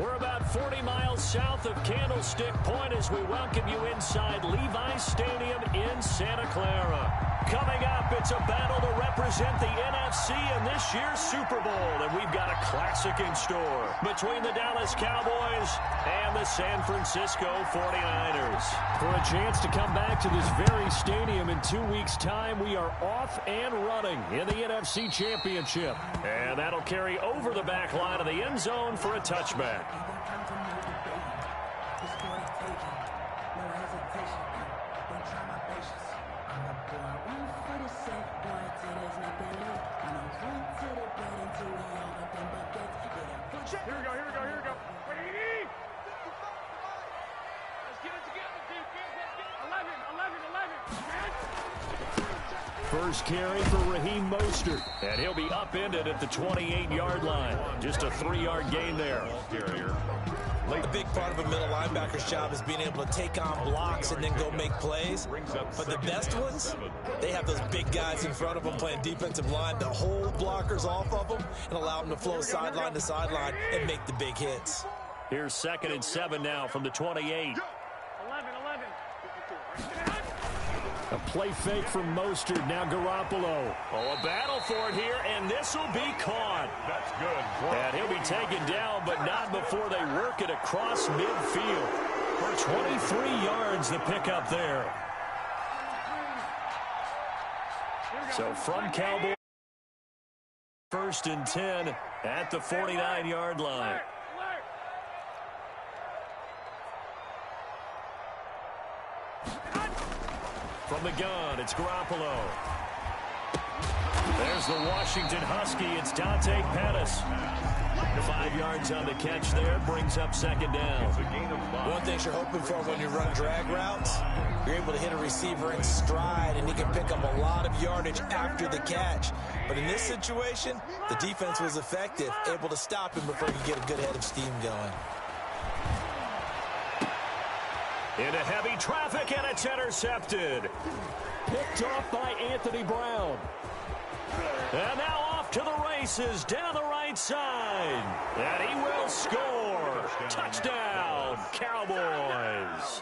We're about 40 miles south of Candlestick Point as we welcome you inside Levi's Stadium in Santa Clara. Coming up, it's a battle to represent the NFC in this year's Super Bowl, and we've got a classic in store between the Dallas Cowboys and the San Francisco 49ers. For a chance to come back to this very stadium in 2 weeks' time, we are off and running in the NFC Championship. And that'll carry over the back line of the end zone for a touchback. Here we go. Let's get it together, defense. Let's get 11. First carry for Raheem Mostert, and he'll be upended at the 28-yard line. Just a 3-yard gain there. A big part of a middle linebacker's job is being able to take on blocks and then go make plays. But the best ones, they have those big guys in front of them playing defensive line that hold blockers off of them and allow them to flow sideline to sideline and make the big hits. Here's 2nd and 7 now from the 28. 11. A play fake from Mostert, now Garoppolo. Oh, a battle for it here, and this will be caught. That's good. And he'll be taken down, but not before they work it across midfield. For 23 yards, the pickup there. So from Cowboys, 1st and 10 at the 49-yard line. From the gun, it's Garoppolo. There's the Washington Husky. It's Dante Pettis. 5 yards on the catch there, brings up 2nd down. One thing you're hoping for when you run drag routes, you're able to hit a receiver in stride, and he can pick up a lot of yardage after the catch. But in this situation, the defense was effective, able to stop him before he could get a good head of steam going. Into heavy traffic, and it's intercepted. Picked off by Anthony Brown. And now off to the races down the right side. And he will score. Touchdown, Cowboys.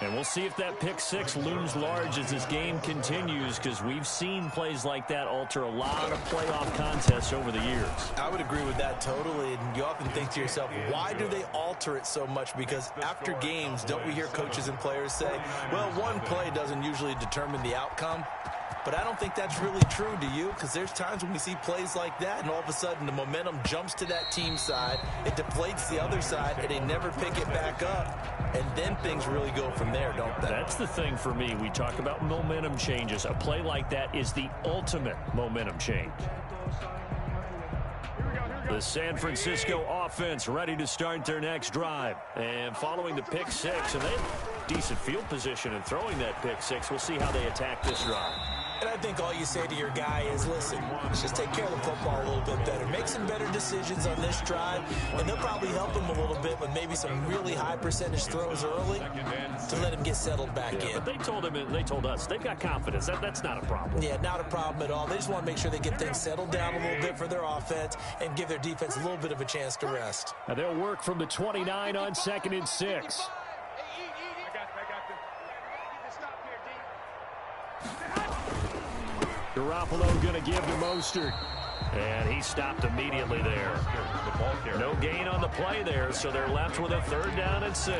And we'll see if that pick six looms large as this game continues, because we've seen plays like that alter a lot of playoff contests over the years. I would agree with that totally. And you often think to yourself, why do they alter it so much? Because after games, don't we hear coaches and players say, well, one play doesn't usually determine the outcome? But I don't think that's really true, do you? Because there's times when we see plays like that, and all of a sudden the momentum jumps to that team side, it deflates the other side, and they never pick it back up. And then things really go from there, don't they? That's the thing for me. We talk about momentum changes. A play like that is the ultimate momentum change. The San Francisco offense ready to start their next drive. And following the pick six, and they have decent field position in throwing that pick six. We'll see how they attack this drive. And I think all you say to your guy is, listen, let's just take care of the football a little bit better. Make some better decisions on this drive, and they'll probably help him a little bit with maybe some really high percentage throws early to let him get settled back in. But they told him, and they told us, they've got confidence. That's not a problem. Yeah, not a problem at all. They just want to make sure they get things settled down a little bit for their offense and give their defense a little bit of a chance to rest. Now they'll work from the 29 on 2nd and 6. Garoppolo going to give to Mostert. And he stopped immediately there. No gain on the play there, so they're left with a 3rd down and 6.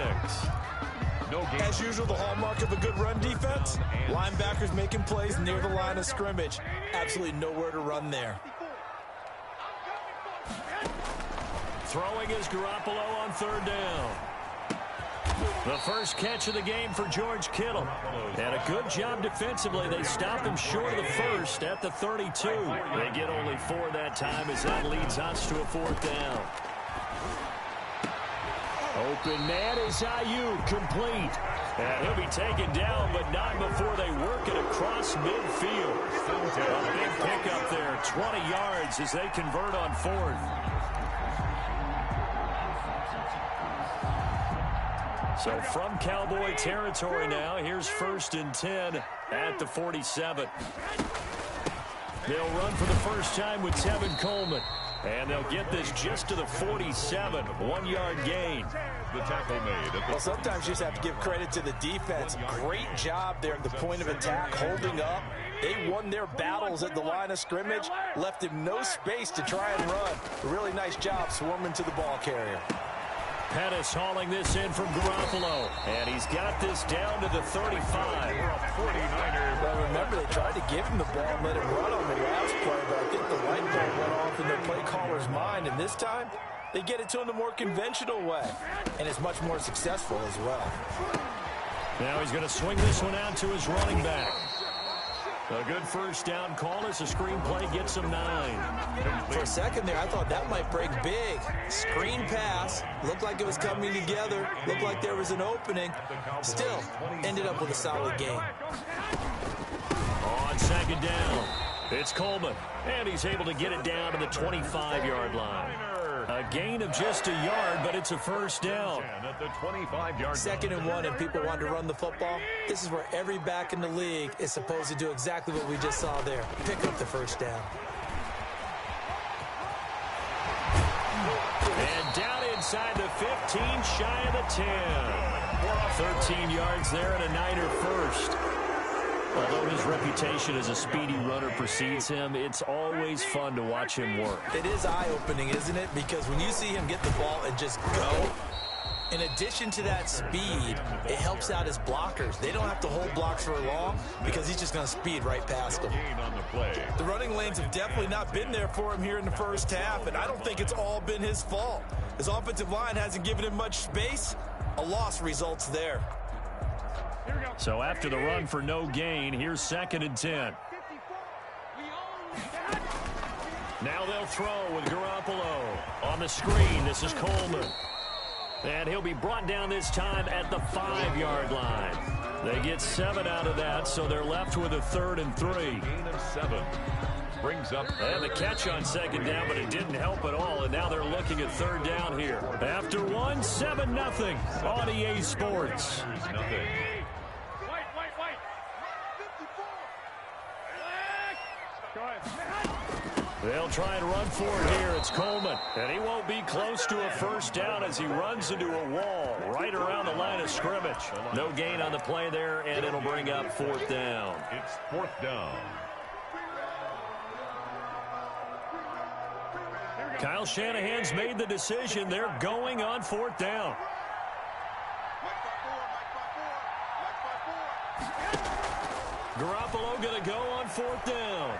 As usual, the hallmark of a good run defense, linebackers making plays near the line of scrimmage. Absolutely nowhere to run there. Throwing is Garoppolo on 3rd down. The first catch of the game for George Kittle. And a good job defensively. They stop him short of the first at the 32. They get only 4 that time as that leads us to a 4th down. Open man is Ayuk, complete. And he'll be taken down, but not before they work it across midfield. A big pickup there, 20 yards as they convert on 4th. So from Cowboy territory now, here's 1st and 10 at the 47. They'll run for the first time with Tevin Coleman. And they'll get this just to the 47, 1-yard gain. The tackle made. Well, sometimes you just have to give credit to the defense. Great job there at the point of attack, holding up. They won their battles at the line of scrimmage, left him no space to try and run. A really nice job swarming to the ball carrier. Pettis hauling this in from Garoppolo. And he's got this down to the 35. Well, remember, they tried to give him the ball and let him run on the last play, but I think the light bulb went off in their play caller's mind. And this time, they get it to him the more conventional way. And it's much more successful as well. Now he's going to swing this one out to his running back. A good first down call as the screen play gets him 9. For a second there, I thought that might break big. Screen pass. Looked like it was coming together. Looked like there was an opening. Still, ended up with a solid game. On second down, it's Coleman. And he's able to get it down to the 25-yard line. A gain of just a yard, but it's a first down. At the 25-yard 2nd and 1, and people want to run the football. This is where every back in the league is supposed to do exactly what we just saw there. Pick up the first down. And down inside the 15, shy of the 10. 13 yards there and a Niner first. Although his reputation as a speedy runner precedes him, it's always fun to watch him work. It is eye-opening, isn't it? Because when you see him get the ball and just go, in addition to that speed, it helps out his blockers. They don't have to hold blocks for long because he's just going to speed right past them. The running lanes have definitely not been there for him here in the first half, and I don't think it's all been his fault. His offensive line hasn't given him much space. A loss results there. So after the run for no gain, here's 2nd and 10. Now they'll throw with Garoppolo. On the screen, this is Coleman. And he'll be brought down this time at the 5-yard line. They get 7 out of that, so they're left with a 3rd and 3. Gain of 7. Brings up. And the catch on 2nd down, but it didn't help at all. And now they're looking at 3rd down here. After 1, 7-0 on EA Sports. Nothing. They'll try and run for it here. It's Coleman. And he won't be close to a first down as he runs into a wall right around the line of scrimmage. No gain on the play there, and it'll bring up 4th down. It's 4th down. Kyle Shanahan's made the decision. They're going on 4th down. Garoppolo going to go on 4th down.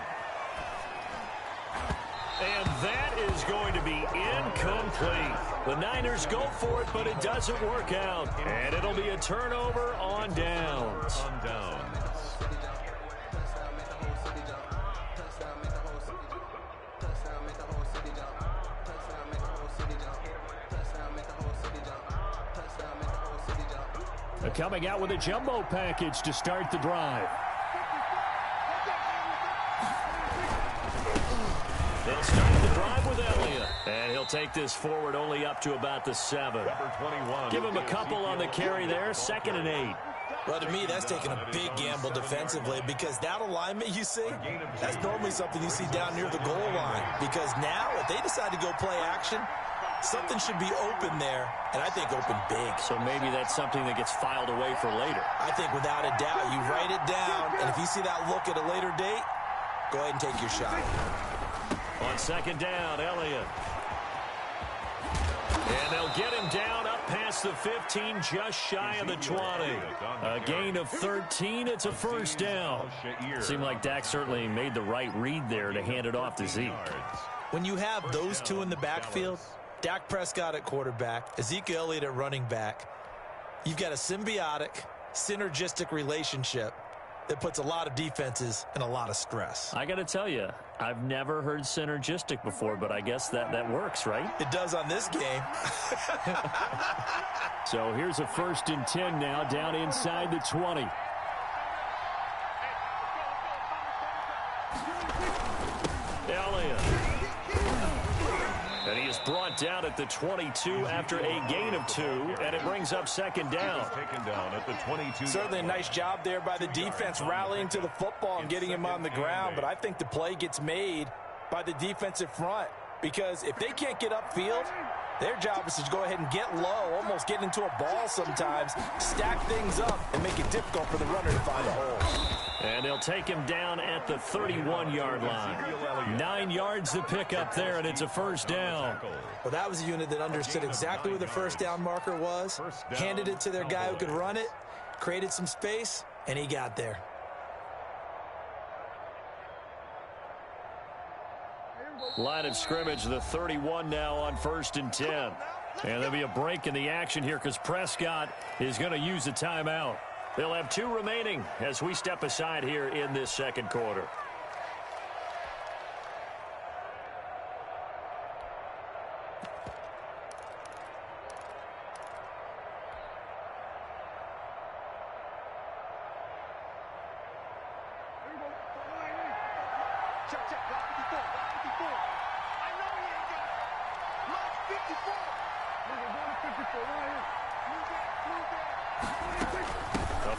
And that is going to be incomplete. The Niners go for it, but it doesn't work out. And it'll be a turnover on downs. They're coming out with a jumbo package to start the drive. They'll start the drive with Elliott. And he'll take this forward only up to about the 7. Give him a couple on the carry there. 2nd and 8. Well, to me, that's taking a big gamble defensively because that alignment you see, that's normally something you see down near the goal line. Because now, if they decide to go play action, something should be open there, and I think open big. So maybe that's something that gets filed away for later. I think without a doubt, you write it down, and if you see that look at a later date, go ahead and take your shot. On 2nd down, Elliott. And they'll get him down up past the 15, just shy of the 20. A gain of 13. It's a first down. Seemed like Dak certainly made the right read there to hand it off to Zeke. When you have those two in the backfield, Dak Prescott at quarterback, Ezekiel Elliott at running back, you've got a symbiotic, synergistic relationship that puts a lot of defenses in a lot of stress. I got to tell you, I've never heard synergistic before, but I guess that works, right? It does on this game. So here's a 1st and 10 now, down inside the 20. Elliott. And he is brought down at the 22 after a gain of 2, and it brings up 2nd down. Taken down at the 22. Certainly a nice job there by the defense rallying to the football and getting him on the ground, but I think the play gets made by the defensive front. Because if they can't get upfield, their job is to go ahead and get low, almost get into a ball sometimes, stack things up, and make it difficult for the runner to find a hole. And they'll take him down at the 31-yard line. 9 yards to pick up there, and it's a first down. Well, that was a unit that understood exactly where the first down marker was, handed it to their guy who could run it, created some space, and he got there. Line of scrimmage, the 31 now on 1st and 10. And there'll be a break in the action here because Prescott is going to use a timeout. They'll have 2 remaining as we step aside here in this second quarter.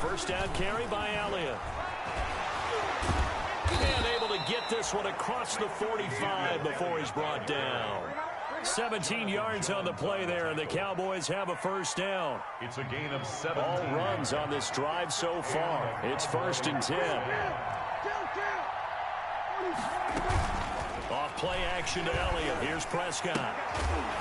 First down carry by Elliott. And able to get this one across the 45 before he's brought down. 17 yards on the play there, and the Cowboys have a first down. It's a gain of 7. All runs on this drive so far. It's 1st and 10. Off play action to Elliott. Here's Prescott.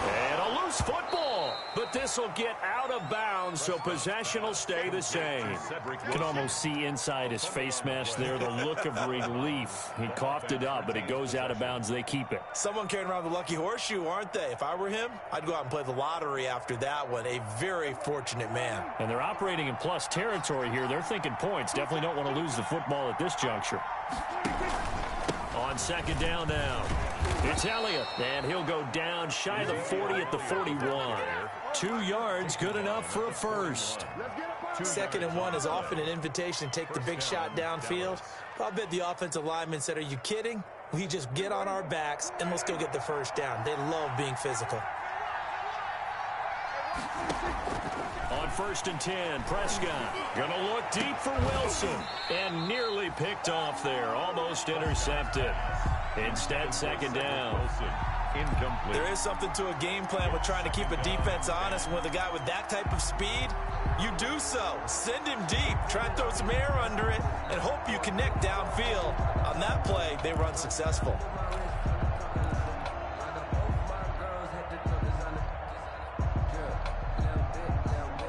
And a loose football. But this will get out of bounds, so possession will stay the same. You can almost see inside his face mask there the look of relief. He coughed it up, but it goes out of bounds. They keep it. Someone carrying around the lucky horseshoe, aren't they? If I were him, I'd go out and play the lottery after that one. A very fortunate man. And they're operating in plus territory here. They're thinking points. Definitely don't want to lose the football at this juncture. On second down now, it's Elliott, and he'll go down shy of the 40 at the 41. 2 yards, good enough for a first. 2nd and 1 is often an invitation to take the big shot downfield. I'll bet the offensive lineman said, are you kidding? We just get on our backs and let's go get the first down. They love being physical. On 1st and 10, Prescott gonna look deep for Wilson and nearly picked off there, almost intercepted. Instead, second down. Incomplete. There is something to a game plan with trying to keep a defense honest. And with a guy with that type of speed, you do so. Send him deep. Try and throw some air under it and hope you connect downfield. On that play, they run successful.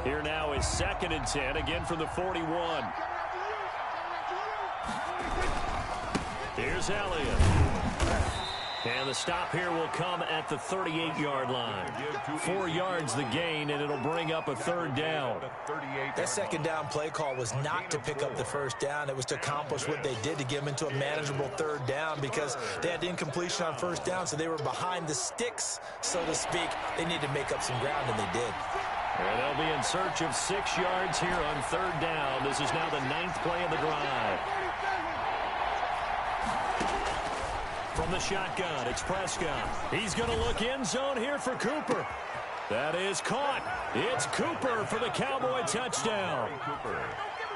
Here now is 2nd and 10, again from the 41. Here's Elliott. And the stop here will come at the 38-yard line. 4 yards the gain, and it'll bring up a third down. That second down play call was not to pick up the first down. It was to accomplish what they did to get them into a manageable third down because they had incompletion on first down, so they were behind the sticks, so to speak. They needed to make up some ground, and they did. And they'll be in search of 6 yards here on third down. This is now the 9th play of the drive. From the shotgun, it's Prescott. He's going to look end zone here for Cooper. That is caught. It's Cooper for the Cowboy touchdown. Cooper.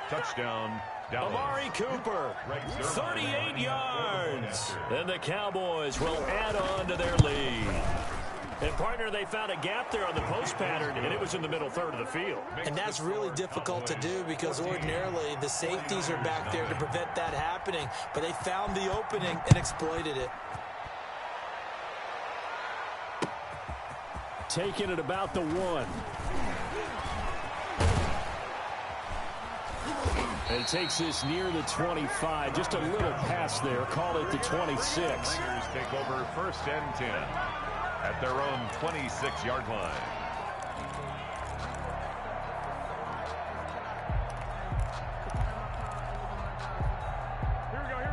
Touchdown, Dallas. Amari Cooper, 38 yards. And the Cowboys will add on to their lead. And, partner, they found a gap there on the post pattern, and it was in the middle third of the field. And that's really difficult to do because ordinarily the safeties are back there to prevent that happening. But they found the opening and exploited it. Taking it about the 1. And it takes this near the 25. Just a little pass there. Call it the 26. Tigers take over 1st and 10 at their own 26-yard line.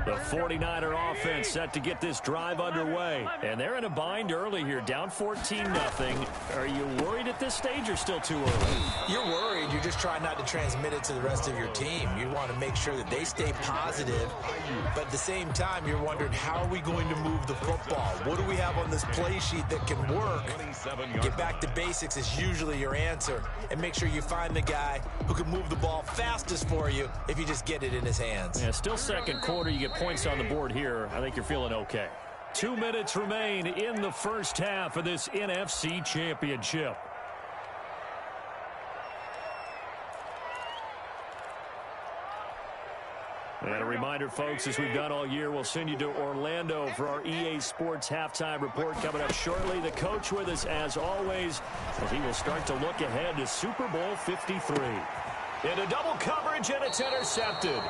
The 49er offense set to get this drive underway. And they're in a bind early here, down 14-0. Are you worried at this stage or still too early? You're worried. You're just trying not to transmit it to the rest of your team. You want to make sure that they stay positive. But at the same time, you're wondering, how are we going to move the football? What do we have on this play sheet that can work? Get back to basics is usually your answer. And make sure you find the guy who can move the ball fastest for you if you just get it in his hands. Yeah, still second quarter. You get points on the board here. I think you're feeling okay. 2 minutes remain in the first half of this NFC Championship. And a reminder, folks, as we've done all year, we'll send you to Orlando for our EA Sports halftime report coming up shortly. The coach with us, as always, as he will start to look ahead to Super Bowl 53. Into double coverage, and it's intercepted.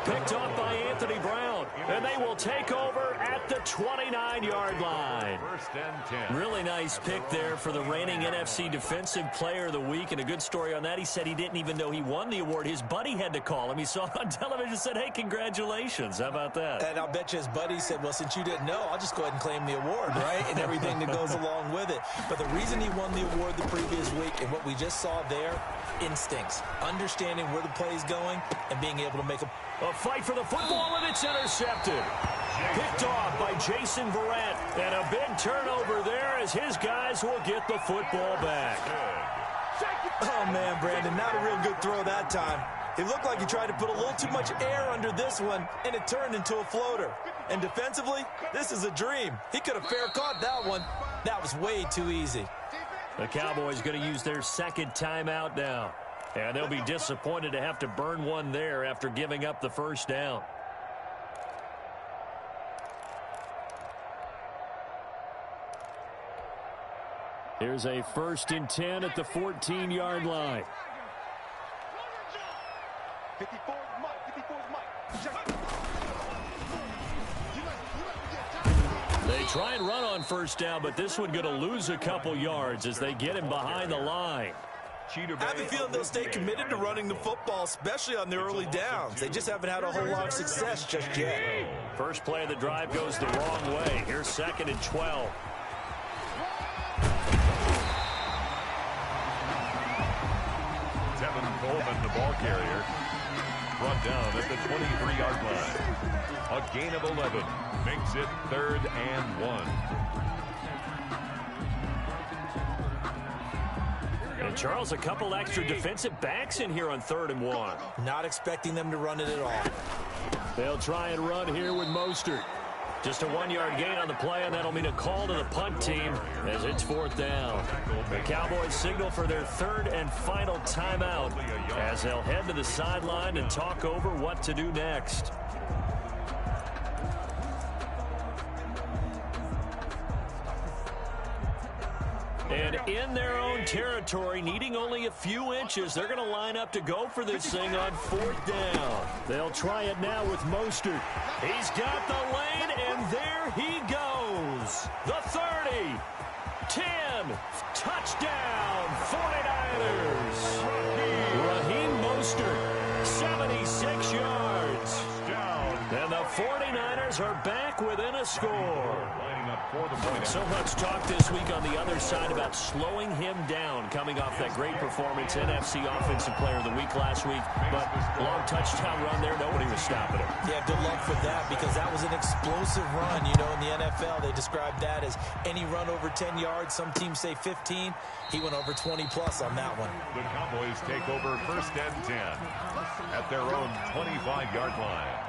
Picked off by Anthony Brown, and they will take over at the 29-yard line. First and 10. Really nice pick there for the reigning NFC Defensive Player of the Week, and a good story on that. He said he didn't even know he won the award. His buddy had to call him. He saw it on television and said, hey, congratulations. How about that? And I'll bet you his buddy said, well, since you didn't know, I'll just go ahead and claim the award, right? And everything that goes along with it. But the reason he won the award the previous week and what we just saw there, instincts, understanding where the play is going and being able to make a fight for the football, and it's intercepted. Picked off by Jason Verrett, and a big turnover there as his guys will get the football back. Oh, man, Brandon, not a real good throw that time. It looked like he tried to put a little too much air under this one, and it turned into a floater. And defensively, this is a dream. He could have fair caught that one. That was way too easy. The Cowboys going to use their second timeout now. And they'll be disappointed to have to burn one there after giving up the first down. Here's a 1st and 10 at the 14-yard line. 54 Mike. They try and run on first down, but this one going to lose a couple yards as they get him behind the line. I have a feeling they'll stay committed to running the football, especially on the early downs. They just haven't had a whole lot of success just yet. First play of the drive goes the wrong way. Here's 2nd and 12. Tevin Coleman, the ball carrier, brought down at the 23-yard line. A gain of 11 makes it 3rd and 1. And Charles, a couple extra defensive backs in here on 3rd and 1. Not expecting them to run it at all. They'll try and run here with Mostert. Just a 1-yard gain on the play, and that'll mean a call to the punt team as it's 4th down. The Cowboys signal for their 3rd and final timeout as they'll head to the sideline and talk over what to do next. And in their own territory, needing only a few inches, they're going to line up to go for this thing on 4th down. They'll try it now with Mostert. He's got the lane, and there he goes. The 30, 10, touchdown, 49ers. Raheem Mostert, 76 yards. And the 49ers are back within a score. So much talk this week on the other side about slowing him down coming off that great performance, NFC Offensive Player of the Week last week. But long touchdown run there, nobody was stopping him. Yeah, good luck for that because that was an explosive run. You know, in the NFL, they described that as any run over 10 yards. Some teams say 15. He went over 20-plus on that one. The Cowboys take over 1st and 10 at their own 25-yard line.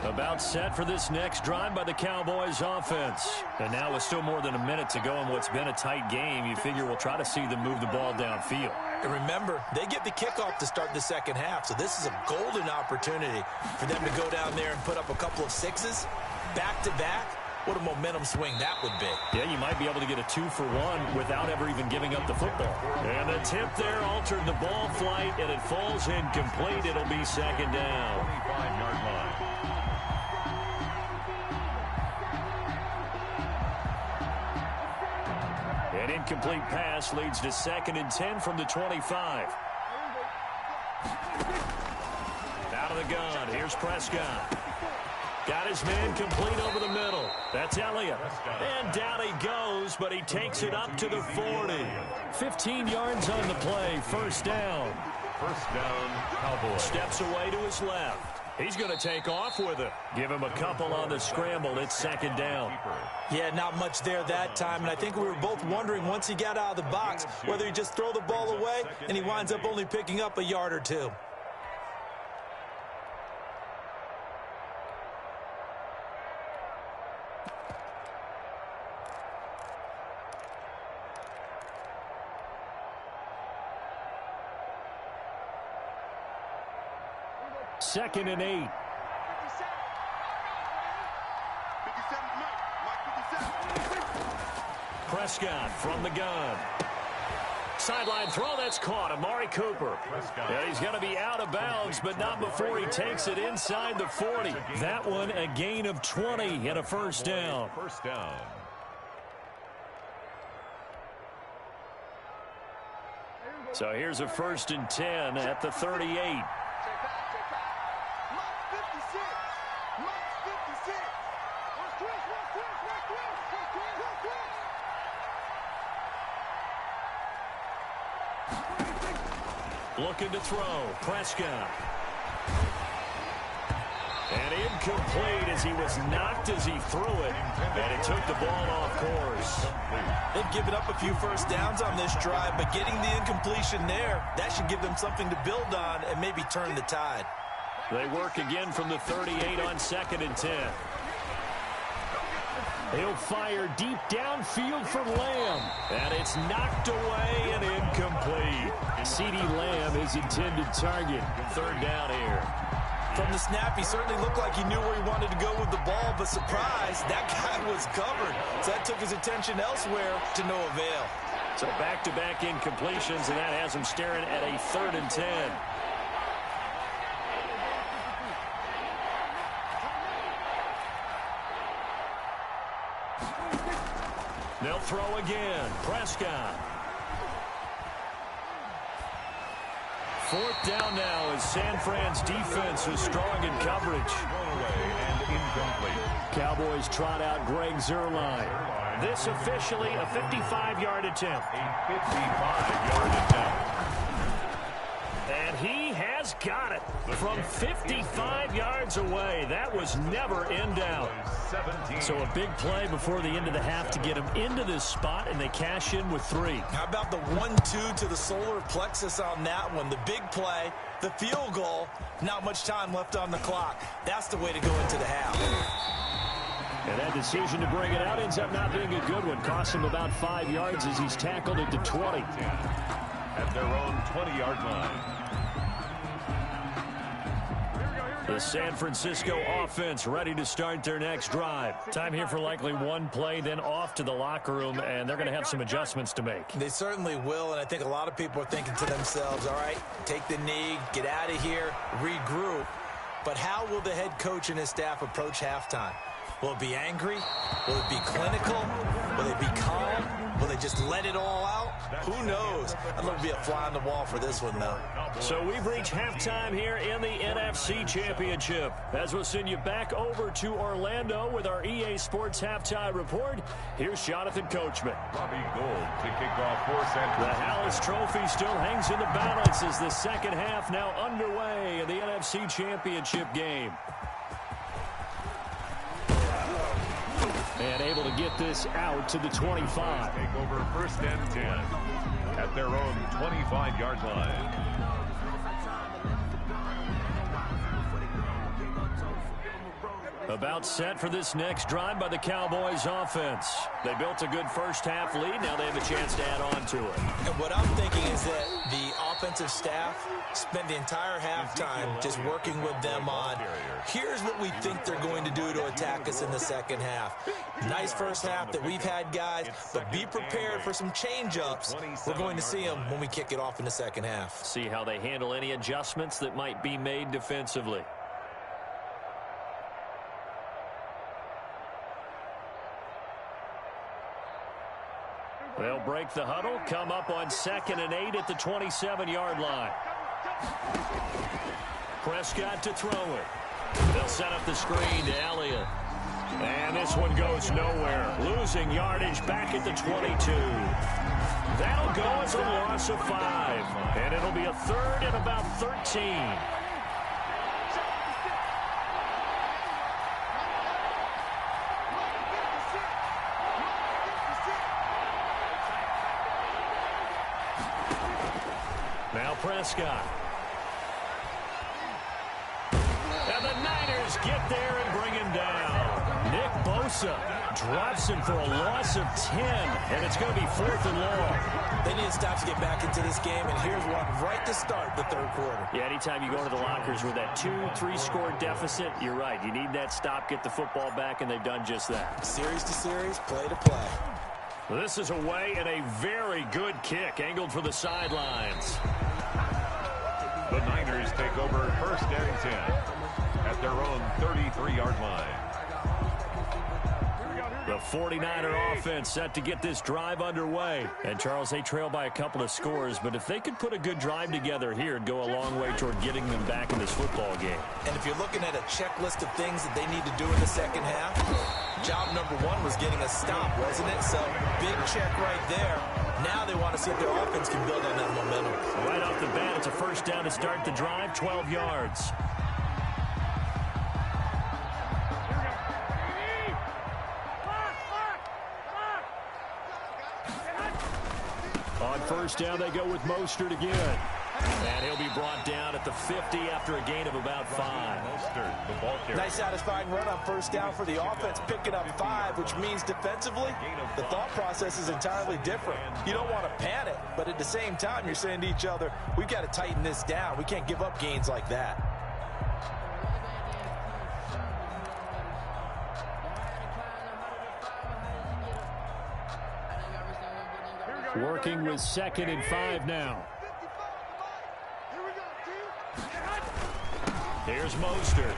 About set for this next drive by the Cowboys offense. And now with still more than a minute to go in what's been a tight game, you figure we'll try to see them move the ball downfield. And remember, they get the kickoff to start the second half, so this is a golden opportunity for them to go down there and put up a couple of sixes back-to-back. What a momentum swing that would be. Yeah, you might be able to get a 2-for-1 without ever even giving up the football. And the tip there altered the ball flight, and it falls incomplete. It'll be 2nd down. 25-yard line. An incomplete pass leads to 2nd and 10 from the 25. Out of the gun. Here's Prescott. Got his man complete over the middle. That's Elliott. And down he goes, but he takes it up to the 40. 15 yards on the play. 1st down. 1st down, Cowboys. Steps away to his left. He's going to take off with it. Give him a couple on the scramble. It's second down. Yeah, not much there that time, and I think we were both wondering once he got out of the box whether he just throw the ball away and he winds up only picking up a yard or two. Second and 8. Prescott from the gun. Sideline throw, that's caught. Amari Cooper. Yeah, he's going to be out of bounds, but not before he takes it inside the 40. That one a gain of 20 and a first down. First down. So here's a 1st and 10 at the 38. Looking to throw. Prescott. And incomplete as he was knocked as he threw it. And it took the ball off course. They've given up a few first downs on this drive, but getting the incompletion there, that should give them something to build on and maybe turn the tide. They work again from the 38 on 2nd and 10. He'll fire deep downfield for Lamb. And it's knocked away and incomplete. CeeDee Lamb is intended target. 3rd down here. From the snap, he certainly looked like he knew where he wanted to go with the ball, but surprise, that guy was covered. So that took his attention elsewhere to no avail. So back-to-back incompletions, and that has him staring at a 3rd and 10. They'll throw again. Prescott. 4th down now as San Fran's defense is strong in coverage. And incomplete. Cowboys trot out Greg Zuerlein. This officially a 55-yard attempt. A 55-yard attempt. And he has got it from 55 yards away. That was never in doubt. So a big play before the end of the half to get him into this spot, and they cash in with 3. How about the 1-2 to the solar plexus on that one? The big play, the field goal, not much time left on the clock. That's the way to go into the half. And that decision to bring it out ends up not being a good one. Costs him about 5 yards as he's tackled at the 20. At their own 20-yard line. The San Francisco offense ready to start their next drive. Time here for likely one play, then off to the locker room, and they're going to have some adjustments to make. They certainly will, and I think a lot of people are thinking to themselves, all right, take the knee, get out of here, regroup. But how will the head coach and his staff approach halftime? Will it be angry? Will it be clinical? Will it be calm? Will they just let it all out? Who knows? I'd love to be a fly on the wall for this one, though. So we've reached halftime here in the NFC Championship. As we'll send you back over to Orlando with our EA Sports Halftime Report, here's Jonathan Coachman. Robbie Gould to kick off for San Francisco. The Hallis Trophy still hangs in the balance as the second half now underway in the NFC Championship game. And able to get this out to the 25. Take over 1st and 10 at their own 25-yard line. About set for this next drive by the Cowboys offense. They built a good first half lead. Now they have a chance to add on to it. And what I'm thinking is that the offensive staff spent the entire halftime just working with them on, here's what we think they're going to do to attack us in the second half. Nice first half that we've had, guys, but be prepared for some change-ups. We're going to see them when we kick it off in the second half. See how they handle any adjustments that might be made defensively. They'll break the huddle, come up on 2nd and 8 at the 27-yard line. Prescott to throw it. They'll set up the screen to Elliott. And this one goes nowhere. Losing yardage back at the 22. That'll go as a loss of 5. And it'll be a 3rd and about 13. Prescott. And the Niners get there and bring him down. Nick Bosa drops him for a loss of 10, and it's going to be 4th and long. They need to stop to get back into this game, and here's one right to start the third quarter. Yeah, anytime you go to the lockers with that 2-3 score deficit, you're right. You need that stop, get the football back, and they've done just that. Series to series, play to play. This is away and a very good kick, angled for the sidelines. The Niners take over 1st and 10 at their own 33-yard line. The 49er offense set to get this drive underway. And, Charles, they trail by a couple of scores, but if they could put a good drive together here, it'd go a long way toward getting them back in this football game. And if you're looking at a checklist of things that they need to do in the second half, job number 1 was getting a stop, wasn't it? So, big check right there. Now they want to see if their offense can build on that momentum. Right off the bat, it's a first down to start the drive, 12 yards. On first down, they go with Mostert again. And he'll be brought down at the 50 after a gain of about 5. Mostert, the ball carrier. Nice satisfying run on first down for the offense, picking up 5, which means defensively, the thought process is entirely different. You don't want to panic, but at the same time, you're saying to each other, we've got to tighten this down. We can't give up gains like that. Working with 2nd and 5 now. Here's Mostert.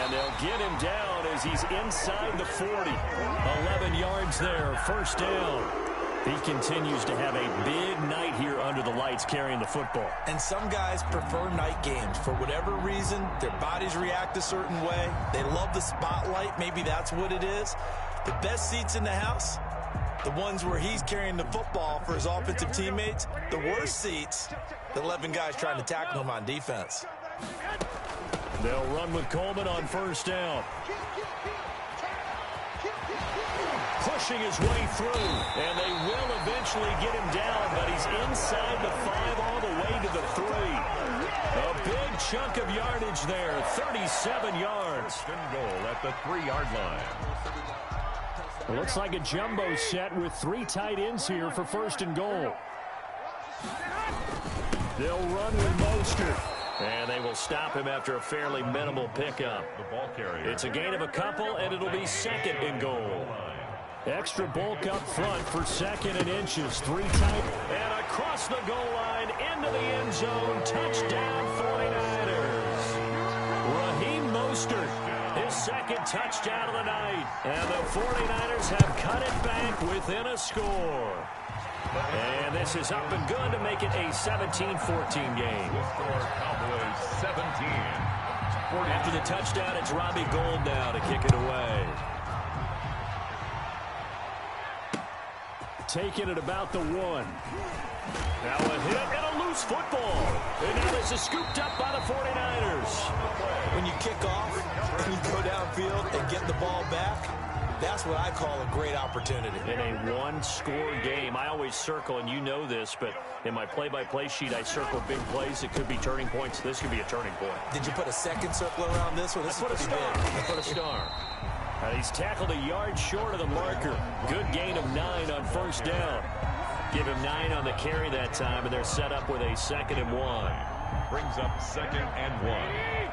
And they'll get him down as he's inside the 40. 11 yards there, first down. He continues to have a big night here under the lights carrying the football. And some guys prefer night games. For whatever reason, their bodies react a certain way. They love the spotlight. Maybe that's what it is. The best seats in the house, the ones where he's carrying the football for his offensive teammates. The worst seats, the 11 guys trying to tackle him on defense. They'll run with Coleman on first down. Pushing his way through, and they will eventually get him down, but he's inside the 5 all the way to the 3. A big chunk of yardage there, 37 yards. First and goal at the 3-yard line. It looks like a jumbo set with 3 tight ends here for first and goal. They'll run with Mostert. And they will stop him after a fairly minimal pickup. The ball carrier. It's a gain of a couple, and it'll be 2nd and goal. Extra bulk up front for 2nd and inches. 3 tight. And across the goal line into the end zone. Touchdown 49ers. Raheem Mostert, his 2nd touchdown of the night. And the 49ers have cut it back within a score. And this is up and good to make it a 17-14 game. Cowboys 17. After the touchdown, it's Robbie Gould now to kick it away. Taking it about the 1. Now a hit and a loose football. And now this is scooped up by the 49ers. When you kick off and you go downfield and get the ball back, that's what I call a great opportunity. In a one-score game, I always circle, and you know this, but in my play-by-play sheet, I circle big plays that could be turning points. This could be a turning point. Did you put a second circle around this one? This I put a star. I put a star. He's tackled a yard short of the marker. Good gain of 9 on first down. Give him 9 on the carry that time, and they're set up with a 2nd and 1. Brings up 2nd and 1.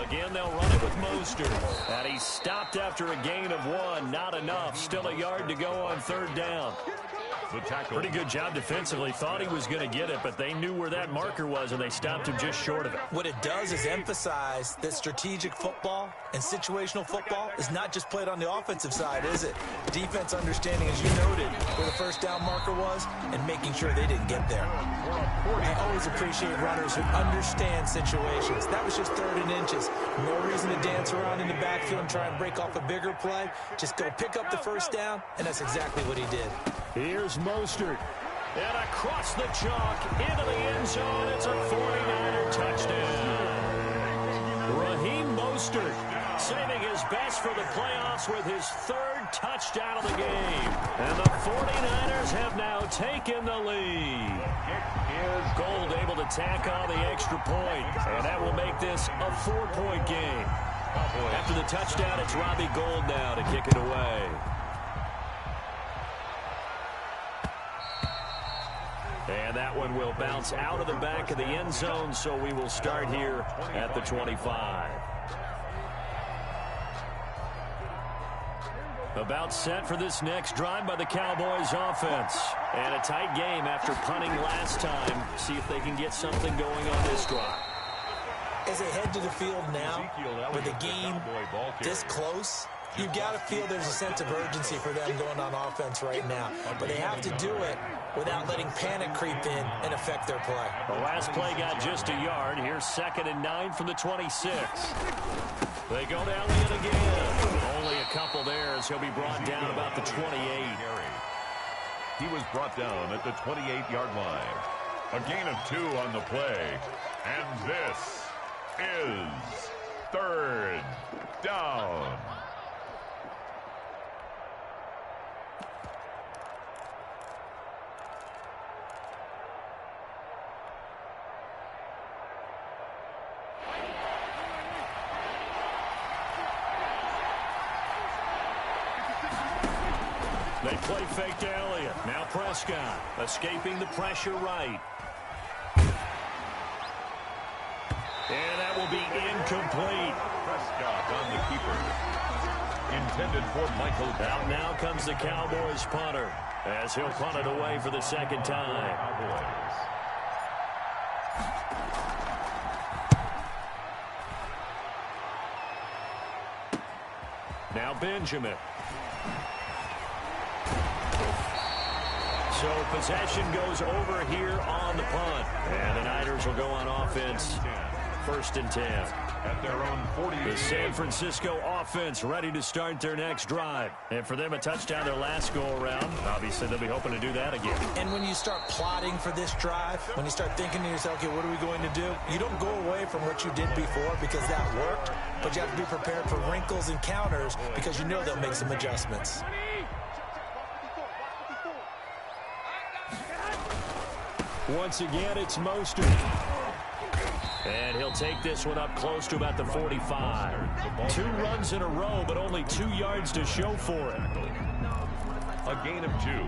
Again, they'll run it with Mostert. And he's stopped after a gain of 1. Not enough. Still a yard to go on third down. The tackle. Pretty good job defensively. Thought he was going to get it, but they knew where that marker was, and they stopped him just short of it. What it does is emphasize that strategic football and situational football is not just played on the offensive side, is it? Defense understanding, as you noted, where the first down marker was and making sure they didn't get there. I always appreciate runners who understand situations. That was just 3rd and inches. No reason to dance around in the backfield and try and break off a bigger play. Just go pick up the first down, and that's exactly what he did. Here's Mostert. And across the chalk into the end zone. It's a 49er touchdown. Raheem Mostert saving his best for the playoffs with his third touchdown of the game. And the 49ers have now taken the lead. Gold able to tack on the extra point, and that will make this a 4-point game. After the touchdown, it's Robbie Gould now to kick it away. And that one will bounce out of the back of the end zone, so we will start here at the 25. About set for this next drive by the Cowboys offense. And a tight game after punting last time. See if they can get something going on this drive. As they head to the field now, with the game this close, you've got to feel there's a sense of urgency for them going on offense right now. But they have to do it without letting panic creep in and affect their play. The last play got just a yard. Here's 2nd and 9 from the 26. They go to Elliott again. Only a couple there as he'll be brought down about the 28. He was brought down at the 28-yard line. A gain of 2 on the play. And this is 3rd down. They play fake to Elliott. Now Prescott escaping the pressure right. And that will be incomplete. Prescott on the keeper. Intended for Michael. Out now comes the Cowboys punter as he'll punt it away for the 2nd time. Now Benjamin. So possession goes over here on the punt. And the Niners will go on offense. 1st and 10. At their own 40. The San Francisco offense ready to start their next drive. And for them, a touchdown their last go-around. Obviously, they'll be hoping to do that again. And when you start plotting for this drive, when you start thinking to yourself, okay, what are we going to do? You don't go away from what you did before because that worked, but you have to be prepared for wrinkles and counters because you know they'll make some adjustments. Once again, it's Mostert. And he'll take this one up close to about the 45. 2 runs in a row, but only 2 yards to show for it. A gain of 2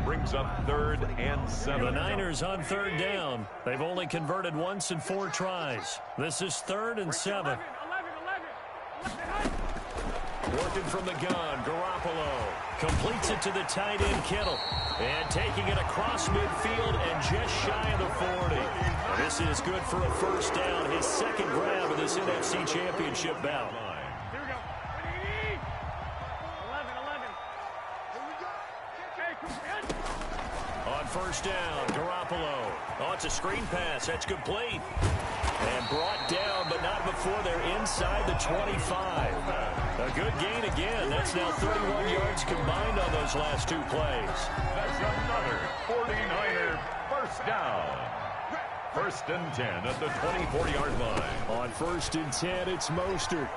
brings up 3rd and 7. The Niners on 3rd down. They've only converted once in 4 tries. This is 3rd and 7. Working from the gun, Garoppolo completes it to the tight end, Kittle. And taking it across midfield and just shy of the 40. And this is good for a 1st down, his 2nd grab of this NFC Championship bout. Here we go. 11. On 1st down, Garoppolo. Oh, it's a screen pass. That's complete. And brought down, but not before they're inside the 25. A good gain again. That's now 31 yards combined on those last 2 plays. That's another 49er 1st down. 1st and 10 at the 24-yard line. On 1st and 10, it's Mostert.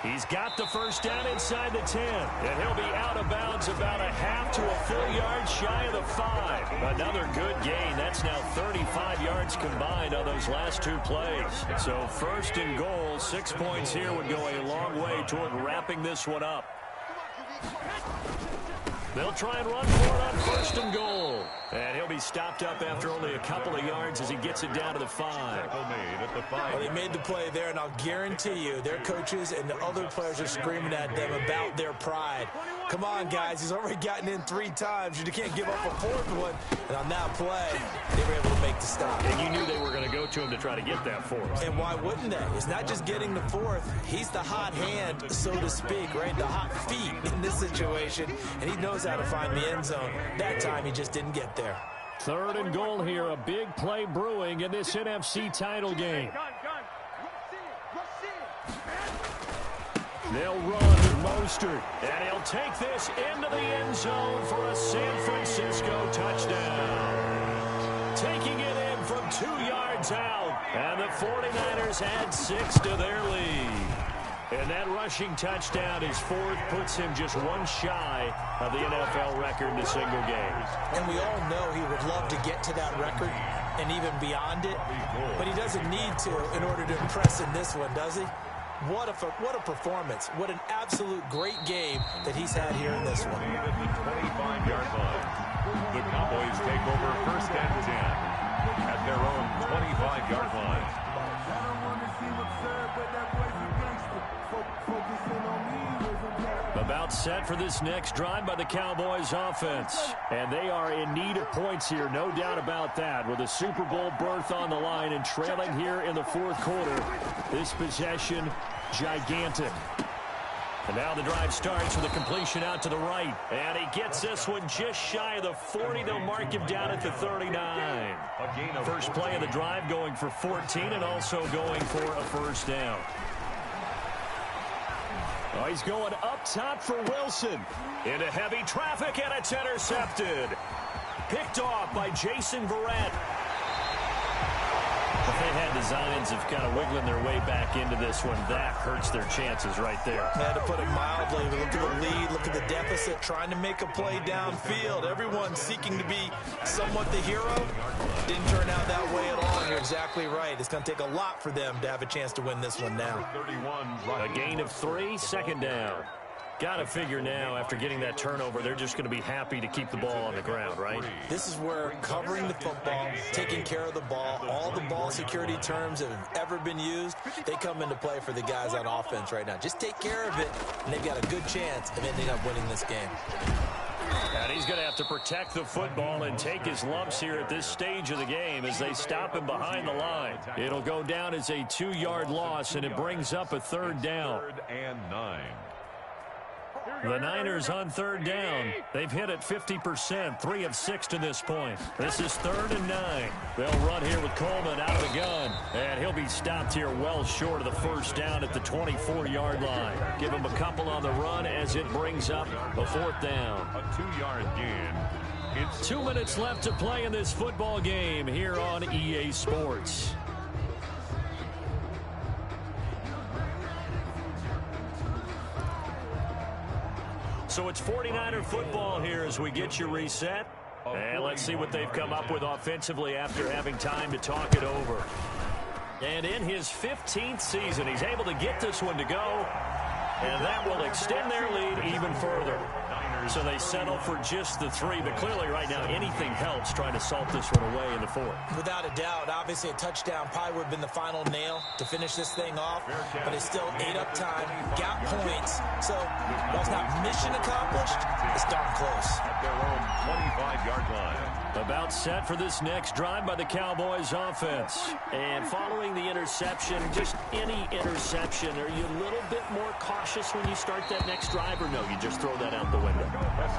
He's got the 1st down inside the 10. And he'll be out of bounds about a half to a full yard shy of the 5. Another good gain. That's now 35 yards combined on those last 2 plays. So 1st and goal, 6 points here would go a long way toward wrapping this one up. They'll try and run for it on 1st and goal. And he'll be stopped up after only a couple of yards as he gets it down to the 5. Made at the 5. Well, they made the play there, and I'll guarantee you their coaches and the other players are screaming at them about their pride. Come on, guys. He's already gotten in 3 times. You can't give up a 4th one. And on that play, they were able to make the stop. And you knew they were going to go to him to try to get that 4th. And why wouldn't they? It's not just getting the 4th. He's the hot hand, so to speak, right? The hot feet in this situation. And he knows how to find the end zone. That time, he just didn't get there. 3rd and goal here. A big play brewing in this NFC title game. They'll run with Mostert, and he'll take this into the end zone for a San Francisco touchdown. Taking it in from 2 yards out, and the 49ers add 6 to their lead. And that rushing touchdown, his fourth, puts him just one shy of the NFL record in a single game. And we all know he would love to get to that record and even beyond it, but he doesn't need to in order to impress in this one, does he? What a performance. What an absolute great game that he's had here in this one. At the 25-yard line, the Cowboys take over first and 10 at their own 25-yard line. About set for this next drive by the Cowboys offense. And they are in need of points here, no doubt about that. With a Super Bowl berth on the line and trailing here in the fourth quarter. This possession, gigantic. And now the drive starts with a completion out to the right. And he gets this one just shy of the 40. They'll mark him down at the 39. First play of the drive going for 14 and also going for a first down. Oh, he's going up top for Wilson. Into heavy traffic, and it's intercepted. Picked off by Jason Verrett. If they had designs of kind of wiggling their way back into this one, that hurts their chances right there. Yeah, to put it mildly, look at the lead, look at the deficit, trying to make a play downfield. Everyone seeking to be somewhat the hero. Didn't turn out that way at all, and you're exactly right. It's going to take a lot for them to have a chance to win this one now. A gain of 3, second down. Got to figure now, after getting that turnover, they're just going to be happy to keep the ball on the ground, right? This is where covering the football, taking care of the ball, all the ball security terms that have ever been used, they come into play for the guys on offense right now. Just take care of it, and they've got a good chance of ending up winning this game. And he's going to have to protect the football and take his lumps here at this stage of the game as they stop him behind the line. It'll go down as a 2-yard loss, and it brings up a third down. 3rd and 9. The Niners on third down. They've hit it 50%, 3 of 6 to this point. This is 3rd and 9. They'll run here with Coleman out of the gun. And he'll be stopped here well short of the first down at the 24-yard line. Give him a couple on the run as it brings up a 4th down. A 2-yard gain. It's 2 minutes left to play in this football game here on EA Sports. So it's 49er football here as we get you reset. And let's see what they've come up with offensively after having time to talk it over. And in his 15th season, he's able to get this one to go. And that will extend their lead even further. So they settle for just the 3, but clearly right now anything helps trying to salt this one away in the 4th. Without a doubt, obviously a touchdown probably would have been the final nail to finish this thing off, but it's still 8 up time, got points, so while it's not mission accomplished, it's darn close. at their own 25-yard line. About set for this next drive by the Cowboys offense. And following the interception, just any interception, are you a little bit more cautious when you start that next drive, or no, you just throw that out the window?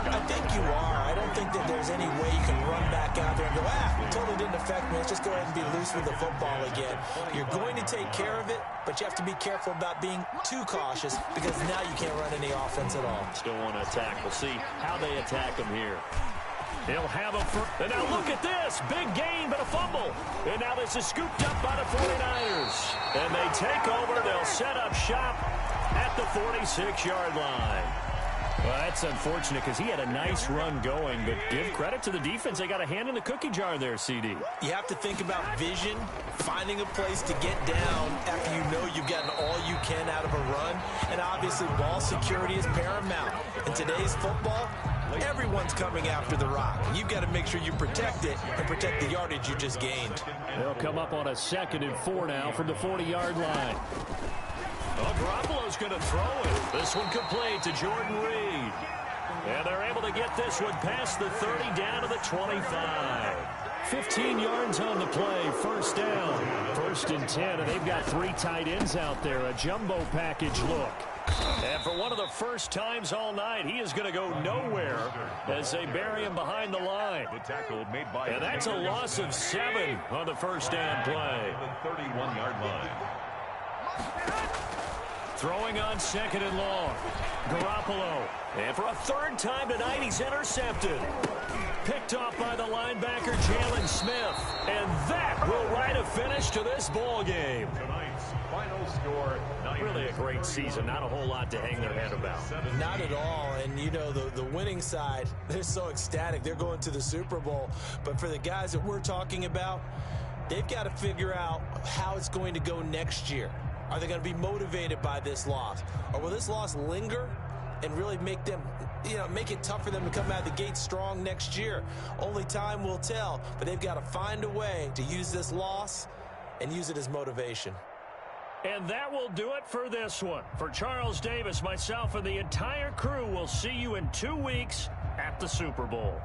I think you are. I don't think that there's any way you can run back out there and go, it totally didn't affect me. Let's just go ahead and be loose with the football again. You're going to take care of it, but you have to be careful about being too cautious because now you can't run any offense at all. Still want to attack. We'll see how they attack him here. He'll have a first. And now look at this. Big gain, but a fumble. And now this is scooped up by the 49ers. And they take over. They'll set up shop at the 46-yard line. Well, that's unfortunate because he had a nice run going, but give credit to the defense. They got a hand in the cookie jar there, CD. You have to think about vision, finding a place to get down after you know you've gotten all you can out of a run. And obviously, ball security is paramount. In today's football, everyone's coming after the rock. You've got to make sure you protect it and protect the yardage you just gained. They'll come up on a 2nd and 4 now from the 40-yard line. Garoppolo's going to throw it. This one complete to Jordan Reed. And they're able to get this one past the 30 down to the 25. 15 yards on the play. First down. 1st and 10, and they've got 3 tight ends out there. A jumbo package look. And for one of the first times all night, he is going to go nowhere as they bury him behind the line. The tackle made by and that's a loss of 7 on the first down play. the 31-yard line. Throwing on 2nd and long. Garoppolo. And for a 3rd time tonight, he's intercepted. Picked off by the linebacker, Jalen Smith. And that will write a finish to this ball game. Tonight's final score, Really a great season. Not a whole lot to hang their head about. Not at all. And, you know, the winning side, they're so ecstatic. They're going to the Super Bowl. But for the guys that we're talking about, they've got to figure out how it's going to go next year. Are they going to be motivated by this loss? Or will this loss linger and really make them, make it tough for them to come out of the gate strong next year? Only time will tell. But they've got to find a way to use this loss and use it as motivation. And that will do it for this one. For Charles Davis, myself, and the entire crew, we'll see you in 2 weeks at the Super Bowl.